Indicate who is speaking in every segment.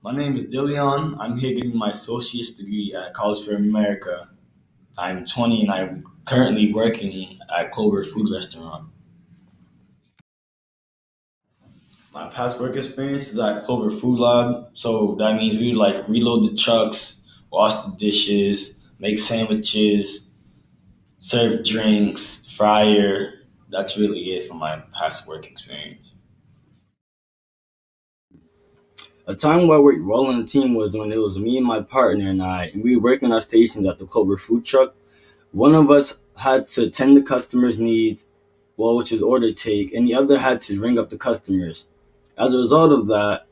Speaker 1: My name is Dillion. I'm here getting my associate's degree at College for America. I'm 20 and I'm currently working at Clover Food Restaurant. My past work experience is at Clover Food Lab, so that means we like reload the trucks, wash the dishes, make sandwiches, serve drinks, fryer. That's really it for my past work experience. A time where we were rolling the team was when it was me and my partner and we were working our stations at the Clover food truck. One of us had to attend the customers' needs, well, which is order take, and the other had to ring up the customers. As a result of that,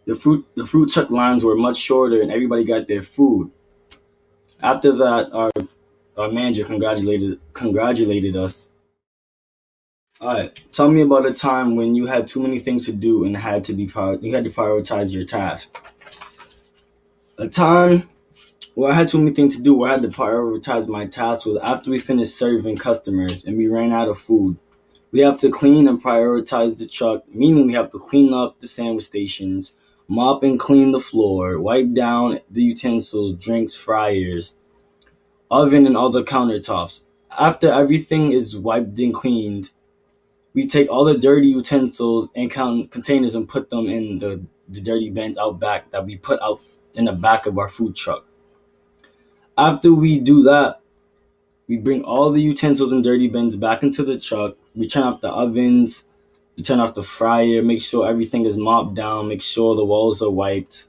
Speaker 1: the fruit truck lines were much shorter and everybody got their food. After that, our manager congratulated us. All right, tell me about a time when you had too many things to do and you had to prioritize your task. A time where I had too many things to do, where I had to prioritize my tasks, was after we finished serving customers and we ran out of food. We have to clean and prioritize the truck, meaning we have to clean up the sandwich stations, mop and clean the floor, wipe down the utensils, drinks, fryers, oven, and all the countertops. After everything is wiped and cleaned, we take all the dirty utensils and containers and put them in the dirty bins out back that we put out in the back of our food truck. After we do that, we bring all the utensils and dirty bins back into the truck. We turn off the ovens, we turn off the fryer, make sure everything is mopped down, make sure the walls are wiped.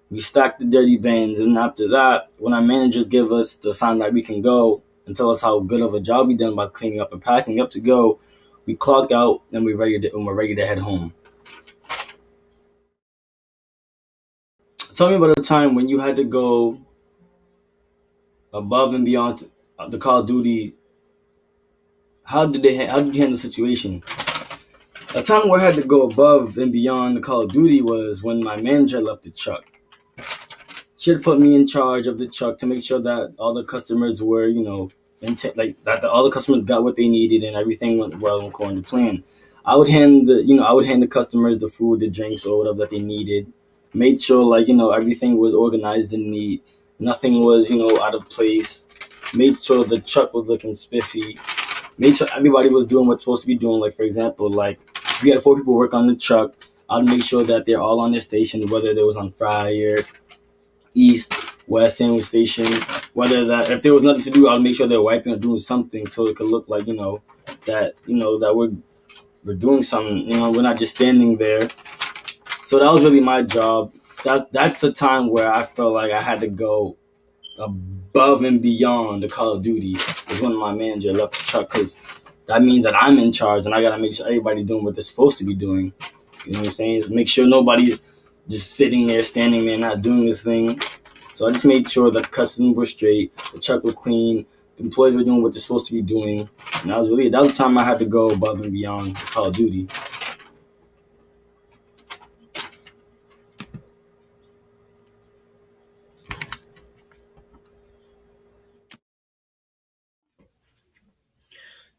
Speaker 1: We stack the dirty bins, and after that, when our managers give us the sign that we can go and tell us how good of a job we done by cleaning up and packing up to go, we clock out and we're ready to head home. Tell me about a time when you had to go above and beyond the Call of Duty. How did you handle the situation? A time where I had to go above and beyond the Call of Duty was when my manager left the truck. She had put me in charge of the truck to make sure that all the customers were, all the customers got what they needed and everything went well according to plan. I would hand the customers the food, the drinks, or whatever that they needed. Made sure everything was organized and neat. Nothing was out of place. Made sure the truck was looking spiffy. Made sure everybody was doing what's supposed to be doing. Like, for example, like if we had 4 people work on the truck, I'd make sure that they're all on their station, whether they was on fryer, east, west sandwich station, whether that if there was nothing to do, I'd make sure they're wiping or doing something so it could look like that we're doing something. We're not just standing there. So that was really my job. That's a time where I felt like I had to go above and beyond the Call of Duty. Is when my manager left the truck, because that means that I'm in charge and I gotta make sure everybody's doing what they're supposed to be doing. You know what I'm saying? Make sure nobody's just sitting there, standing there, not doing this thing. So I just made sure that the customers were straight, the truck was clean, the employees were doing what they're supposed to be doing. And that was the time I had to go above and beyond Call of Duty.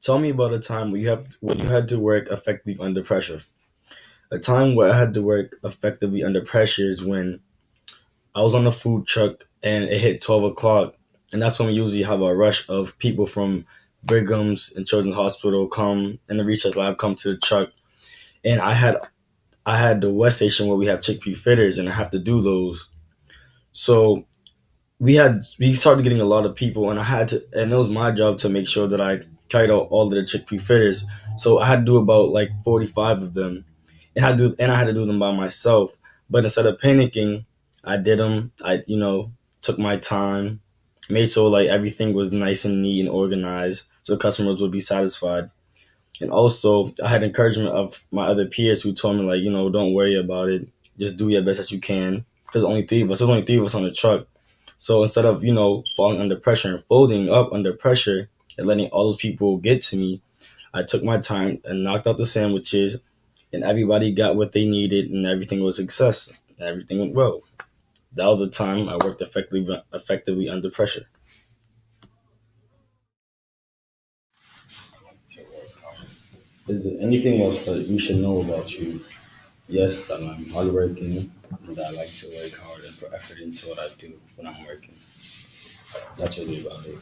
Speaker 1: Tell me about a time when you had to work effectively under pressure. A time where I had to work effectively under pressure is when I was on a food truck and it hit 12 o'clock. And that's when we usually have a rush of people from Brigham's and Children's Hospital come and the research lab come to the truck. And I had the West Station where we have chickpea fritters and I have to do those. So we started getting a lot of people and and it was my job to make sure that I carried out all of the chickpea fritters. So I had to do about like 45 of them. And I had to do them by myself. But instead of panicking, I did them. I took my time, made sure like everything was nice and neat and organized so customers would be satisfied. And also, I had encouragement of my other peers who told me like, don't worry about it. Just do your best as you can. Because only 3 of us. There's only 3 of us on the truck. So instead of falling under pressure and folding up under pressure and letting all those people get to me, I took my time and knocked out the sandwiches, and everybody got what they needed, and everything was a success. And everything went well. That was the time I worked effectively under pressure. Is there anything else that we should know about you? Yes, that I'm hardworking and that I like to work hard and put effort into what I do when I'm working. That's really about it.